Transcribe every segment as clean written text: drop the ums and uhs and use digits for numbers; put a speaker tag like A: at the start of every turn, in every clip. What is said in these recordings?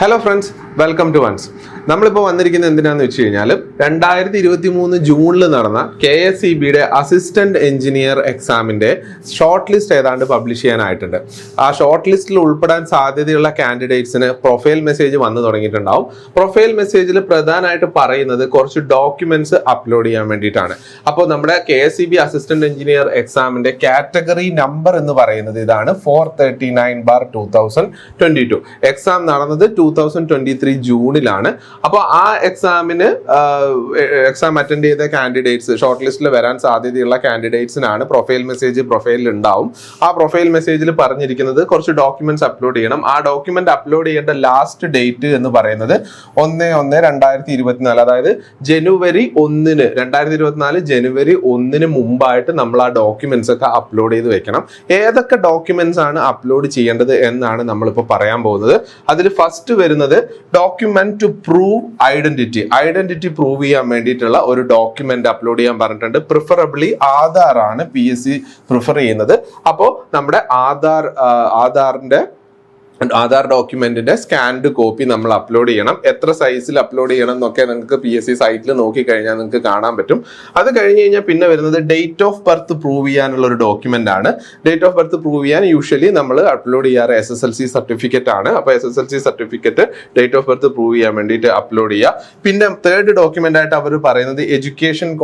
A: Hello friends, welcome to ones. നമ്മളിപ്പോൾ വന്നിരിക്കുന്നത് എന്തിനാന്ന് വെച്ച് കഴിഞ്ഞാൽ 2023 ജൂണിൽ നടന്ന KSEBയുടെ അസിസ്റ്റന്റ് എഞ്ചിനീയർ എക്സാമിന്റെ ഷോർട്ട് ലിസ്റ്റ് ഏതാണ്ട് പബ്ലിഷ് ചെയ്യാനായിട്ടുണ്ട്. ആ ഷോർട്ട് ലിസ്റ്റിൽ ഉൾപ്പെടാൻ സാധ്യതയുള്ള കാൻഡിഡേറ്റ്സിന് പ്രൊഫൈൽ മെസ്സേജ് വന്നു തുടങ്ങിയിട്ടുണ്ടാവും. പ്രൊഫൈൽ മെസ്സേജിൽ പ്രധാനമായിട്ട് പറയുന്നത് കുറച്ച് ഡോക്യുമെന്റ്സ് അപ്ലോഡ് ചെയ്യാൻ വേണ്ടിയിട്ടാണ്. അപ്പോൾ നമ്മുടെ KSEB അസിസ്റ്റന്റ് എഞ്ചിനീയർ എക്സാമിന്റെ കാറ്റഗറി നമ്പർ എന്ന് പറയുന്നത് ഇതാണ്, 439/2022. എക്സാം നടന്നത് 2023 ജൂണിലാണ്. അപ്പോൾ ആ എക്സാം അറ്റൻഡ് ചെയ്ത കാൻഡിഡേറ്റ്സ്, ഷോർട്ട് ലിസ്റ്റിൽ വരാൻ സാധ്യതയുള്ള കാൻഡിഡേറ്റ്സിനാണ് പ്രൊഫൈൽ മെസ്സേജ് പ്രൊഫൈലിൽ ഉണ്ടാവും. ആ പ്രൊഫൈൽ മെസ്സേജിൽ പറഞ്ഞിരിക്കുന്നത് കുറച്ച് ഡോക്യുമെന്റ്സ് അപ്ലോഡ് ചെയ്യണം. ആ ഡോക്യുമെന്റ് അപ്ലോഡ് ചെയ്യേണ്ട ലാസ്റ്റ് ഡേറ്റ് എന്ന് പറയുന്നത് 1/1/2024, അതായത് ജനുവരി 1-ന് 2024 ജനുവരി 1-ന് മുമ്പായിട്ട് നമ്മൾ ആ ഡോക്യുമെന്റ്സ് ഒക്കെ അപ്ലോഡ് ചെയ്ത് വെക്കണം. ഏതൊക്കെ ഡോക്യുമെന്റ്സ് ആണ് അപ്ലോഡ് ചെയ്യേണ്ടത് എന്നാണ് നമ്മളിപ്പോൾ പറയാൻ പോകുന്നത്. അതിൽ ഫസ്റ്റ് വരുന്നത് document to prove identity prove ചെയ്യാൻ വേണ്ടിയിട്ടുള്ള ഒരു ഡോക്യുമെന്റ് അപ്ലോഡ് ചെയ്യാൻ പറഞ്ഞിട്ടുണ്ട്. പ്രിഫറബിളി ആധാർ ആണ് PSC പ്രിഫർ ചെയ്യുന്നത്. അപ്പോൾ നമ്മുടെ ആധാർ ഡോക്യുമെന്റിന്റെ സ്കാൻഡ് കോപ്പി നമ്മൾ അപ്ലോഡ് ചെയ്യണം. എത്ര സൈസിൽ അപ്ലോഡ് ചെയ്യണം എന്നൊക്കെ നിങ്ങൾക്ക് PSC സൈറ്റിൽ നോക്കിക്കഴിഞ്ഞാൽ നിങ്ങൾക്ക് കാണാൻ പറ്റും. അത് കഴിഞ്ഞ് കഴിഞ്ഞാൽ പിന്നെ വരുന്നത് ഡേറ്റ് ഓഫ് ബർത്ത് പ്രൂവ് ചെയ്യാനുള്ള ഒരു ഡോക്യുമെന്റ് ആണ്. ഡേറ്റ് ഓഫ് ബർത്ത് പ്രൂവ് ചെയ്യാൻ യൂഷ്വലി നമ്മൾ അപ്ലോഡ് ചെയ്യാറ് SSLC സർട്ടിഫിക്കറ്റ് ആണ്. അപ്പോൾ SSLC certificate date of birth prove ചെയ്യാൻ വേണ്ടിയിട്ട് അപ്ലോഡ് ചെയ്യുക. പിന്നെ തേർഡ് ഡോക്യുമെന്റ് ആയിട്ട് അവർ പറയുന്നത് എഡ്യൂക്കേഷണൽ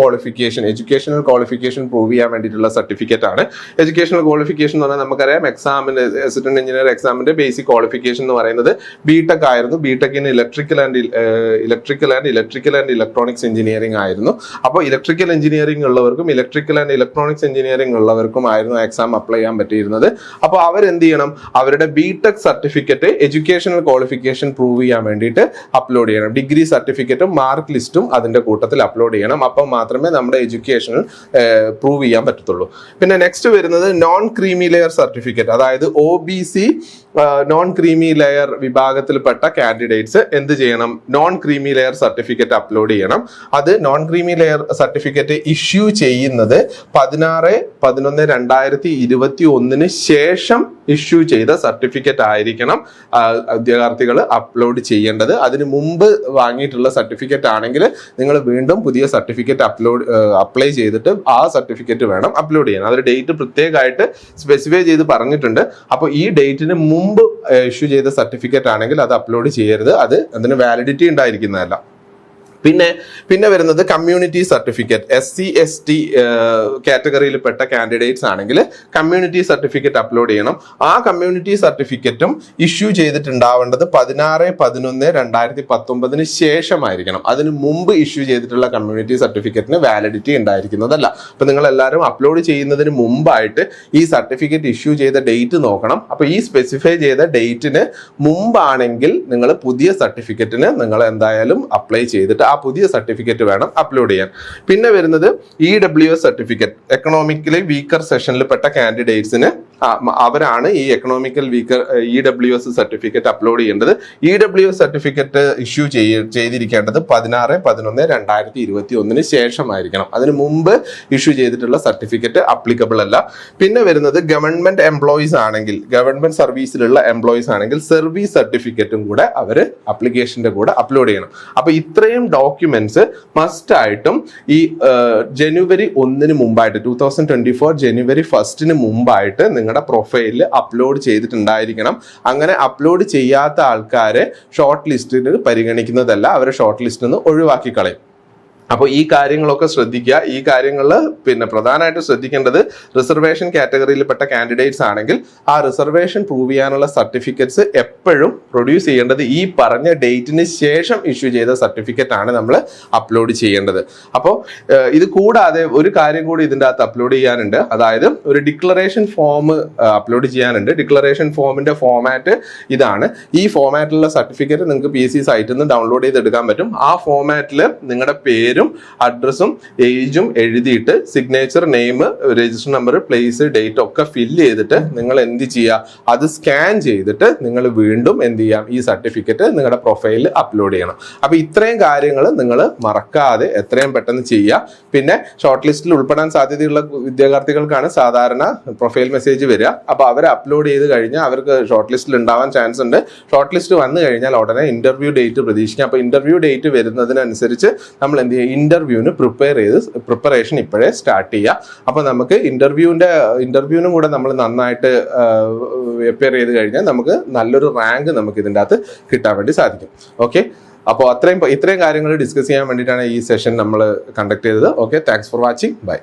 A: ക്വാളിഫിക്കേഷൻ പ്രൂവ് ചെയ്യാൻ വേണ്ടിയിട്ടുള്ള സർട്ടിഫിക്കറ്റ് ആണ്. എഡ്യൂക്കേഷണൽ ക്വാളിഫിക്കേഷൻ എന്ന് പറഞ്ഞാൽ നമുക്കറിയാം, എക്സാമിന് അസിസ്റ്റന്റ് എഞ്ചിനീയർ എക്സാമിന്റെ ബേസിക് ക്വാളിഫിക്കേഷൻ എന്ന് പറയുന്നത് BTech ആയിരുന്നു. BTechന് ഇലക്ട്രിക്കൽ ആൻഡ് ഇലക്ട്രോണിക്സ് എഞ്ചിനീയറിംഗ് ആയിരുന്നു. അപ്പോൾ ഇലക്ട്രിക്കൽ എഞ്ചിനീയറിംഗ് ഉള്ളവർക്കും ഇലക്ട്രിക്കൽ ആൻഡ് ഇലക്ട്രോണിക്സ് എഞ്ചിനീയറിംഗ് ഉള്ളവർക്കും ആയിരുന്നു എക്സാം അപ്ലൈ ചെയ്യാൻ പറ്റിയിരുന്നത്. അപ്പോൾ അവരെന്ത് ചെയ്യണം, അവരുടെ BTech certificate educational qualification prove ചെയ്യാൻ വേണ്ടിയിട്ട് അപ്ലോഡ് ചെയ്യണം. ഡിഗ്രി സർട്ടിഫിക്കറ്റും മാർക്ക് ലിസ്റ്റും അതിന്റെ കൂട്ടത്തിൽ അപ്ലോഡ് ചെയ്യണം. അപ്പോൾ മാത്രമേ നമ്മുടെ എഡ്യൂക്കേഷണൽ പ്രൂവ് ചെയ്യാൻ പറ്റത്തുള്ളൂ. പിന്നെ നെക്സ്റ്റ് വരുന്നത് നോൺ ക്രീമി ലെയർ സർട്ടിഫിക്കറ്റ്, അതായത് OBC നോൺ ക്രീമി ലെയർ വിഭാഗത്തിൽപ്പെട്ട കാൻഡിഡേറ്റ്സ് എന്ത് ചെയ്യണം, non creamy layer certificate upload ചെയ്യണം. അത് non creamy layer certificate issue ചെയ്യുന്നത് 16/11/2021 ശേഷം ഇഷ്യൂ ചെയ്ത സർട്ടിഫിക്കറ്റ് ആയിരിക്കണം ഉദ്യോഗാർത്ഥികൾ അപ്ലോഡ് ചെയ്യേണ്ടത്. അതിന് മുമ്പ് വാങ്ങിയിട്ടുള്ള സർട്ടിഫിക്കറ്റ് ആണെങ്കിൽ നിങ്ങൾ വീണ്ടും പുതിയ സർട്ടിഫിക്കറ്റ് അപ്ലൈ ചെയ്തിട്ട് ആ സർട്ടിഫിക്കറ്റ് വേണം അപ്ലോഡ് ചെയ്യാൻ. അതൊരു ഡേറ്റ് പ്രത്യേകമായിട്ട് സ്പെസിഫൈ ചെയ്ത് പറഞ്ഞിട്ടുണ്ട്. അപ്പോൾ ഈ ഡേറ്റിന് മുമ്പ് ഇഷ്യൂ ചെയ്ത സർട്ടിഫിക്കറ്റ് ആണെങ്കിൽ അത് അപ്ലോഡ് ചെയ്യരുത്. അതിന് വാലിഡിറ്റി ഉണ്ടായിരിക്കുന്നതല്ല. പിന്നെ വരുന്നത് കമ്മ്യൂണിറ്റി സർട്ടിഫിക്കറ്റ്. SC ST കാറ്റഗറിയിൽപ്പെട്ട കാൻഡിഡേറ്റ്സ് ആണെങ്കിൽ കമ്മ്യൂണിറ്റി സർട്ടിഫിക്കറ്റ് അപ്ലോഡ് ചെയ്യണം. ആ കമ്മ്യൂണിറ്റി സർട്ടിഫിക്കറ്റും ഇഷ്യൂ ചെയ്തിട്ടുണ്ടാവേണ്ടത് 16/11/2019 ശേഷമായിരിക്കണം. അതിന് മുമ്പ് ഇഷ്യൂ ചെയ്തിട്ടുള്ള കമ്മ്യൂണിറ്റി സർട്ടിഫിക്കറ്റിന് വാലിഡിറ്റി ഉണ്ടായിരിക്കുന്നതല്ല. അപ്പൊ നിങ്ങൾ എല്ലാവരും അപ്ലോഡ് ചെയ്യുന്നതിന് മുമ്പായിട്ട് ഈ സർട്ടിഫിക്കറ്റ് ഇഷ്യൂ ചെയ്ത ഡേറ്റ് നോക്കണം. അപ്പൊ ഈ സ്പെസിഫൈ ചെയ്ത ഡേറ്റിന് മുമ്പാണെങ്കിൽ നിങ്ങൾ പുതിയ സർട്ടിഫിക്കറ്റിന് നിങ്ങൾ എന്തായാലും അപ്ലൈ ചെയ്തിട്ട് ആ പുതിയ സർട്ടിഫിക്കറ്റ് വേണം അപ്ലോഡ് ചെയ്യാൻ. പിന്നെ വരുന്നത് EWS സർട്ടിഫിക്കറ്റ്, എക്കണോമിക്കലി വീക്കർ സെഷനിൽ പെട്ട കാൻഡിഡേറ്റ്സിന് അവരാണ് ഈ economical weaker EWS certificate upload ചെയ്യേണ്ടത്. EWS സർട്ടിഫിക്കറ്റ് ഇഷ്യൂ ചെയ്തിരിക്കേണ്ടത് 16/11/2021 ശേഷമായിരിക്കണം. അതിന് മുമ്പ് ഇഷ്യൂ ചെയ്തിട്ടുള്ള സർട്ടിഫിക്കറ്റ് അപ്ലിക്കബിൾ അല്ല. പിന്നെ വരുന്നത് ഗവൺമെന്റ് എംപ്ലോയീസ് ആണെങ്കിൽ, ഗവൺമെന്റ് സർവീസിലുള്ള എംപ്ലോയീസ് ആണെങ്കിൽ സർവീസ് സർട്ടിഫിക്കറ്റും കൂടെ അവർ അപ്ലിക്കേഷന്റെ കൂടെ അപ്ലോഡ് ചെയ്യണം. അപ്പൊ ഇത്രയും ഡോക്യുമെന്റ്സ് മസ്റ്റ് ആയിട്ടും ഈ ജനുവരി 1-ന് മുമ്പായിട്ട് 2024 ജനുവരി 1-ന് മുമ്പായിട്ട് നിങ്ങളുടെ പ്രൊഫൈലിൽ അപ്ലോഡ് ചെയ്തിട്ടുണ്ടായിരിക്കണം. അങ്ങനെ അപ്ലോഡ് ചെയ്യാത്ത ആൾക്കാരെ ഷോർട്ട് ലിസ്റ്റിൽ പരിഗണിക്കുന്നതല്ല, അവരെ ഷോർട്ട് ലിസ്റ്റിൽ നിന്ന് ഒഴിവാക്കി കളയും. അപ്പോൾ ഈ കാര്യങ്ങളൊക്കെ ശ്രദ്ധിക്കുക. ഈ കാര്യങ്ങളിൽ പിന്നെ പ്രധാനമായിട്ട് ശ്രദ്ധിക്കേണ്ടത്, റിസർവേഷൻ കാറ്റഗറിയിൽപ്പെട്ട കാൻഡിഡേറ്റ്സ് ആണെങ്കിൽ ആ റിസർവേഷൻ പ്രൂവ് ചെയ്യാനുള്ള സർട്ടിഫിക്കറ്റ്സ് എപ്പോഴും പ്രൊഡ്യൂസ് ചെയ്യേണ്ടത് ഈ പറഞ്ഞ ഡേറ്റിന് ശേഷം ഇഷ്യൂ ചെയ്ത സർട്ടിഫിക്കറ്റ് ആണ് നമ്മൾ അപ്ലോഡ് ചെയ്യേണ്ടത്. അപ്പോൾ ഇത് കൂടാതെ ഒരു കാര്യം കൂടി ഇതിൻ്റെ അകത്ത് അപ്ലോഡ് ചെയ്യാനുണ്ട്. അതായത് ഒരു ഡിക്ലറേഷൻ ഫോം അപ്ലോഡ് ചെയ്യാനുണ്ട്. ഡിക്ലറേഷൻ ഫോമിന്റെ ഫോമാറ്റ് ഇതാണ്. ഈ ഫോമാറ്റിലുള്ള സർട്ടിഫിക്കറ്റ് നിങ്ങൾക്ക് PSC സൈറ്റിൽ നിന്ന് ഡൗൺലോഡ് ചെയ്തെടുക്കാൻ പറ്റും. ആ ഫോമാറ്റിൽ നിങ്ങളുടെ പേര്, പേരും അഡ്രസ്സും ഏജും എഴുതിയിട്ട് signature, name, register number, place, date ഒക്കെ ഫില്ല് ചെയ്തിട്ട് നിങ്ങൾ എന്ത് ചെയ്യുക, അത് സ്കാൻ ചെയ്തിട്ട് നിങ്ങൾ വീണ്ടും എന്ത് ചെയ്യാം, ഈ സർട്ടിഫിക്കറ്റ് നിങ്ങളുടെ പ്രൊഫൈലിൽ അപ്ലോഡ് ചെയ്യണം. അപ്പൊ ഇത്രയും കാര്യങ്ങൾ നിങ്ങൾ മറക്കാതെ എത്രയും പെട്ടെന്ന് ചെയ്യുക. പിന്നെ ഷോർട്ട് ലിസ്റ്റിൽ ഉൾപ്പെടാൻ സാധ്യതയുള്ള വിദ്യാർത്ഥികൾക്കാണ് സാധാരണ പ്രൊഫൈൽ മെസ്സേജ് വരിക. അപ്പൊ അവർ അപ്ലോഡ് ചെയ്ത് കഴിഞ്ഞാൽ അവർക്ക് ഷോർട്ട് ലിസ്റ്റിൽ ഉണ്ടാവാൻ ചാൻസ് ഉണ്ട്. ഷോർട്ട് ലിസ്റ്റ് വന്നു കഴിഞ്ഞാൽ ഉടനെ ഇന്റർവ്യൂ ഡേറ്റ് പ്രതീക്ഷിക്കാം. അപ്പൊ ഇന്റർവ്യൂ ഡേറ്റ് വരുന്നതിനനുസരിച്ച് നമ്മൾ എന്ത് ചെയ്യുക, ഇന്റർവ്യൂവിന് പ്രിപ്പറേഷൻ ഇപ്പോഴേ സ്റ്റാർട്ട് ചെയ്യുക. അപ്പൊ നമുക്ക് ഇന്റർവ്യൂവിനും കൂടെ നമ്മൾ നന്നായിട്ട് പ്രിപ്പയർ ചെയ്ത് കഴിഞ്ഞാൽ നമുക്ക് നല്ലൊരു റാങ്ക് നമുക്ക് ഇതിൻ്റെ അകത്ത് കിട്ടാൻ വേണ്ടി സാധിക്കും. ഓക്കെ, അപ്പോൾ ഇത്രയും കാര്യങ്ങൾ ഡിസ്കസ് ചെയ്യാൻ വേണ്ടിയിട്ടാണ് ഈ സെഷൻ നമ്മൾ കണ്ടക്ട് ചെയ്തത്. Okay, thanks for watching. By.